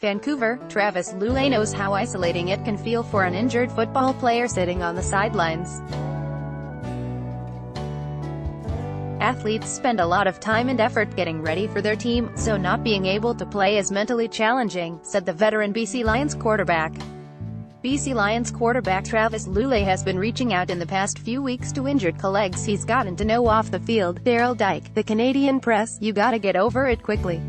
Vancouver, Travis Lulay knows how isolating it can feel for an injured football player sitting on the sidelines. Athletes spend a lot of time and effort getting ready for their team, so not being able to play is mentally challenging, said the veteran BC Lions quarterback. BC Lions quarterback Travis Lulay has been reaching out in the past few weeks to injured colleagues he's gotten to know off the field. Daryl Dyke, the Canadian Press, "You gotta get over it quickly.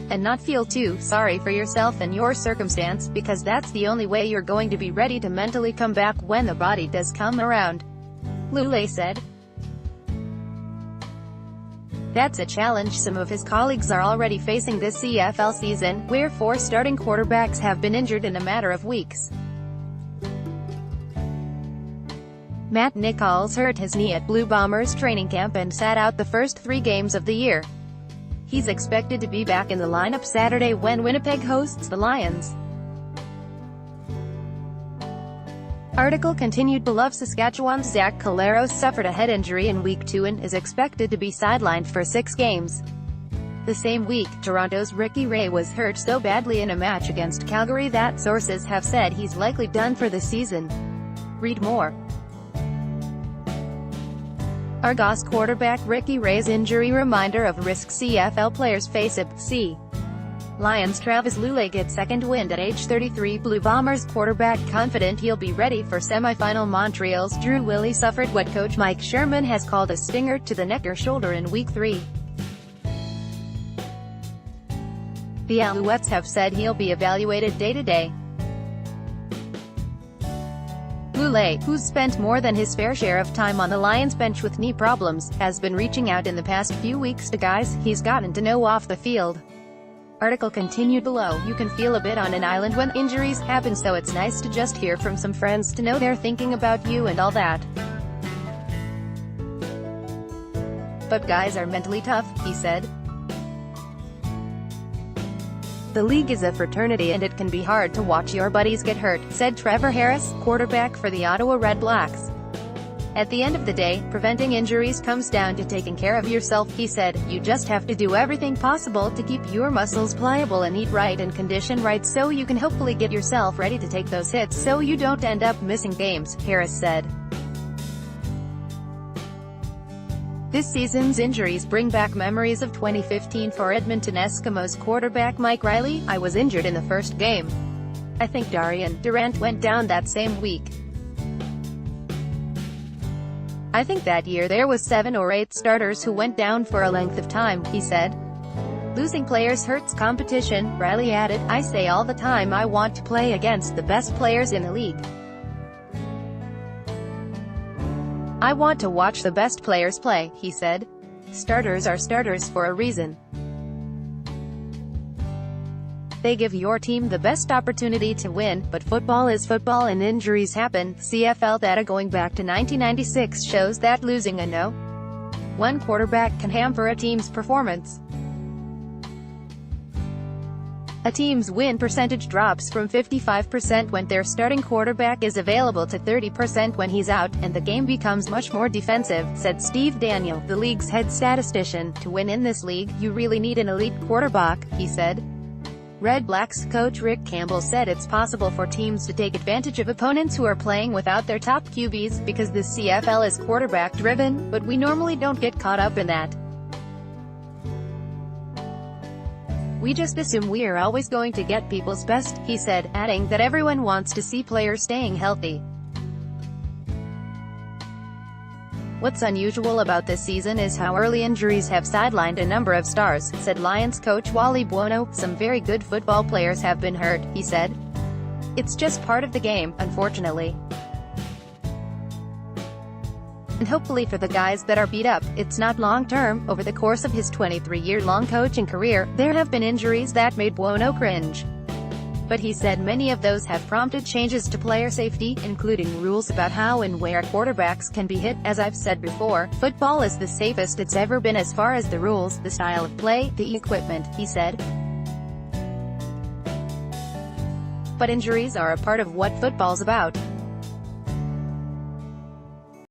And not feel too sorry for yourself and your circumstance, because that's the only way you're going to be ready to mentally come back when the body does come around," Lulay said. That's a challenge some of his colleagues are already facing this CFL season, where 4 starting quarterbacks have been injured in a matter of weeks. Matt Nichols hurt his knee at Blue Bombers training camp and sat out the first 3 games of the year. He's expected to be back in the lineup Saturday when Winnipeg hosts the Lions. Article continued below. Saskatchewan's Zach Collaros suffered a head injury in Week 2 and is expected to be sidelined for 6 games. The same week, Toronto's Ricky Ray was hurt so badly in a match against Calgary that sources have said he's likely done for the season. Read more. Argos quarterback Ricky Ray's injury reminder of risks CFL players face at C. Lions Travis Lulay gets second wind at age 33. Blue Bombers quarterback confident he'll be ready for semi-final. Montreal's Drew Willie suffered what coach Mike Sherman has called a stinger to the neck or shoulder in Week 3. The Alouettes have said he'll be evaluated day-to-day. Lulay, who's spent more than his fair share of time on the Lions bench with knee problems, has been reaching out in the past few weeks to guys he's gotten to know off the field. Article continued below. You can feel a bit on an island when injuries happen, so it's nice to just hear from some friends to know they're thinking about you and all that. But guys are mentally tough, he said. The league is a fraternity and it can be hard to watch your buddies get hurt, said Trevor Harris, quarterback for the Ottawa Redblacks. At the end of the day, preventing injuries comes down to taking care of yourself, he said. You just have to do everything possible to keep your muscles pliable and eat right and condition right so you can hopefully get yourself ready to take those hits so you don't end up missing games, Harris said. This season's injuries bring back memories of 2015 for Edmonton Eskimos quarterback Mike Riley. "I was injured in the first game. I think Darian Durant went down that same week. I think that year there was 7 or 8 starters who went down for a length of time," he said. "Losing players hurts competition," Riley added. "I say all the time I want to play against the best players in the league. I want to watch the best players play," he said. "Starters are starters for a reason. They give your team the best opportunity to win, but football is football and injuries happen." CFL data going back to 1996 shows that losing a No.1 quarterback can hamper a team's performance. A team's win percentage drops from 55% when their starting quarterback is available to 30% when he's out, and the game becomes much more defensive, said Steve Daniel, the league's head statistician. "To win in this league, you really need an elite quarterback," he said. Red Blacks coach Rick Campbell said it's possible for teams to take advantage of opponents who are playing without their top QBs, because the CFL is quarterback-driven, but we normally don't get caught up in that. We just assume we're always going to get people's best, he said, adding that everyone wants to see players staying healthy. What's unusual about this season is how early injuries have sidelined a number of stars, said Lions coach Wally Buono. "Some very good football players have been hurt," he said. "It's just part of the game, unfortunately. And hopefully for the guys that are beat up, it's not long-term." Over the course of his 23-year-long coaching career, there have been injuries that made Buono cringe. But he said many of those have prompted changes to player safety, including rules about how and where quarterbacks can be hit. "As I've said before, football is the safest it's ever been as far as the rules, the style of play, the equipment," he said. "But injuries are a part of what football's about.